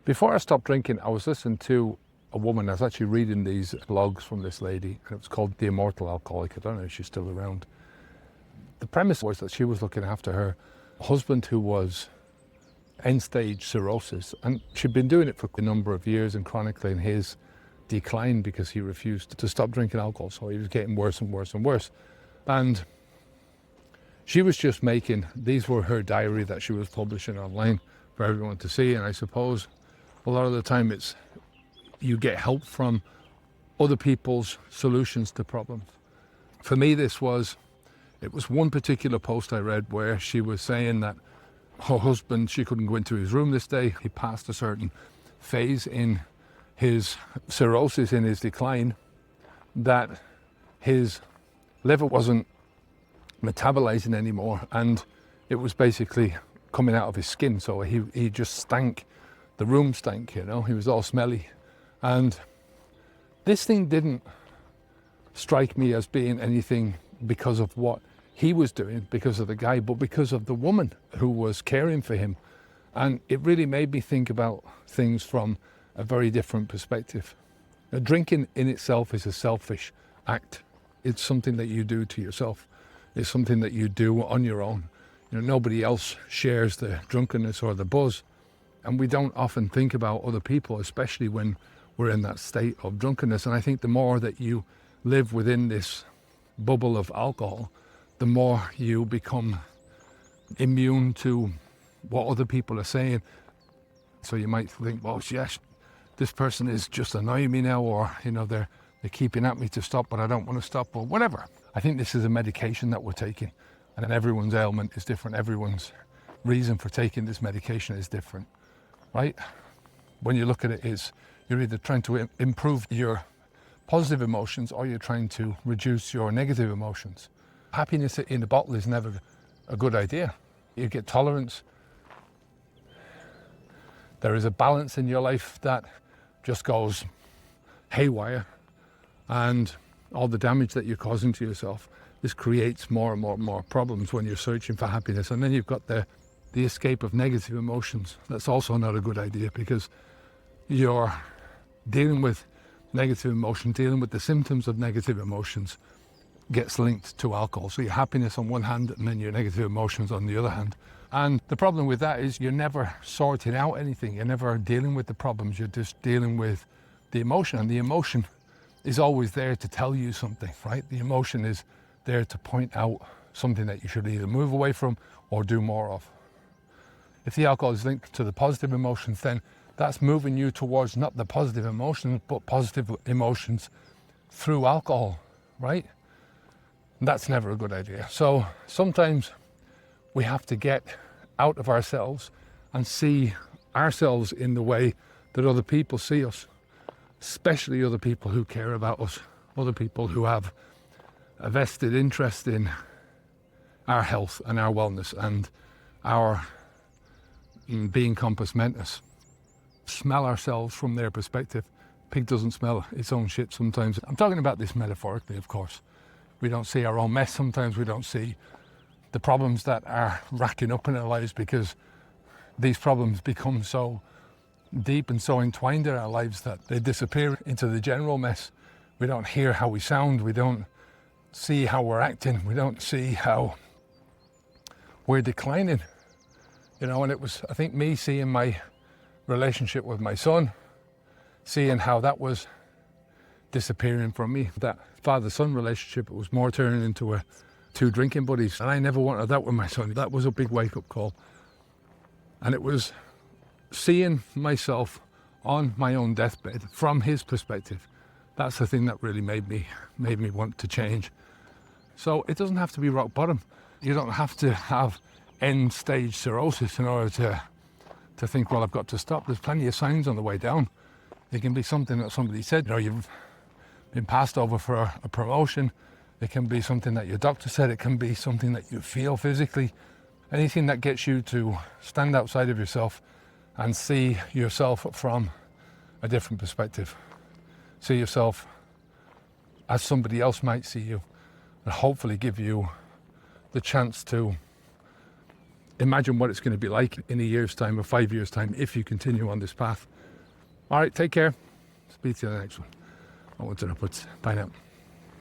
Before I stopped drinking, I was listening to a woman. I was actually reading these blogs from this lady, and it was called The Immortal Alcoholic. I don't know if she's still around. The premise was that she was looking after her husband who was end-stage cirrhosis, and she'd been doing it for a number of years and chronically in his decline because he refused to stop drinking alcohol, so he was getting worse and worse and worse. And she was just making, these were her diary that she was publishing online for everyone to see, and I suppose a lot of the time it's you get help from other people's solutions to problems. For me, it was one particular post I read where she was saying that her husband, she couldn't go into his room this day. He passed a certain phase in his cirrhosis, in his decline, that his liver wasn't metabolizing anymore, and it was basically coming out of his skin. So he just stank. The room stank, you know, he was all smelly. And this thing didn't strike me as being anything because of what he was doing, because of the guy, but because of the woman who was caring for him. And it really made me think about things from a very different perspective. Now, drinking in itself is a selfish act. It's something that you do to yourself. It's something that you do on your own. You know, nobody else shares the drunkenness or the buzz. And we don't often think about other people, especially when we're in that state of drunkenness. And I think the more that you live within this bubble of alcohol, the more you become immune to what other people are saying. So you might think, well, yes, this person is just annoying me now, or, you know, they're keeping at me to stop, but I don't want to stop, or whatever. I think this is a medication that we're taking, and everyone's ailment is different. Everyone's reason for taking this medication is different, right? When you look at it, you're either trying to improve your positive emotions or you're trying to reduce your negative emotions. Happiness in a bottle is never a good idea. You get tolerance. There is a balance in your life that just goes haywire, and all the damage that you're causing to yourself, this creates more and more problems when you're searching for happiness. And then you've got the escape of negative emotions. That's also not a good idea, because you're dealing with negative emotion, dealing with the symptoms of negative emotions gets linked to alcohol. So your happiness on one hand and then your negative emotions on the other hand. And the problem with that is you're never sorting out anything. You're never dealing with the problems. You're just dealing with the emotion. And the emotion is always there to tell you something, right? The emotion is there to point out something that you should either move away from or do more of. If the alcohol is linked to the positive emotions, then that's moving you towards not the positive emotions, but positive emotions through alcohol, right? And that's never a good idea. So sometimes we have to get out of ourselves and see ourselves in the way that other people see us, especially other people who care about us, other people who have a vested interest in our health and our wellness and our being compos mentis. Smell ourselves from their perspective. Pig doesn't smell its own shit sometimes. I'm talking about this metaphorically, of course. We don't see our own mess. Sometimes we don't see the problems that are racking up in our lives because these problems become so deep and so entwined in our lives that they disappear into the general mess. We don't hear how we sound. We don't see how we're acting. We don't see how we're declining. You know, and it was, I think, me seeing my relationship with my son, seeing how that was disappearing from me. That father-son relationship, it was more turning into two drinking buddies. And I never wanted that with my son. That was a big wake-up call. And it was seeing myself on my own deathbed from his perspective. That's the thing that really made me want to change. So it doesn't have to be rock bottom. You don't have to have end-stage cirrhosis in order to think, well, I've got to stop. There's plenty of signs on the way down. It can be something that somebody said, you know, you've been passed over for a promotion. It can be something that your doctor said. It can be something that you feel physically. Anything that gets you to stand outside of yourself and see yourself from a different perspective. See yourself as somebody else might see you, and hopefully give you the chance to imagine what it's going to be like in a year's time or 5 years' time if you continue on this path. All right, take care. Speak to you in the next one. I want to put. Bye now.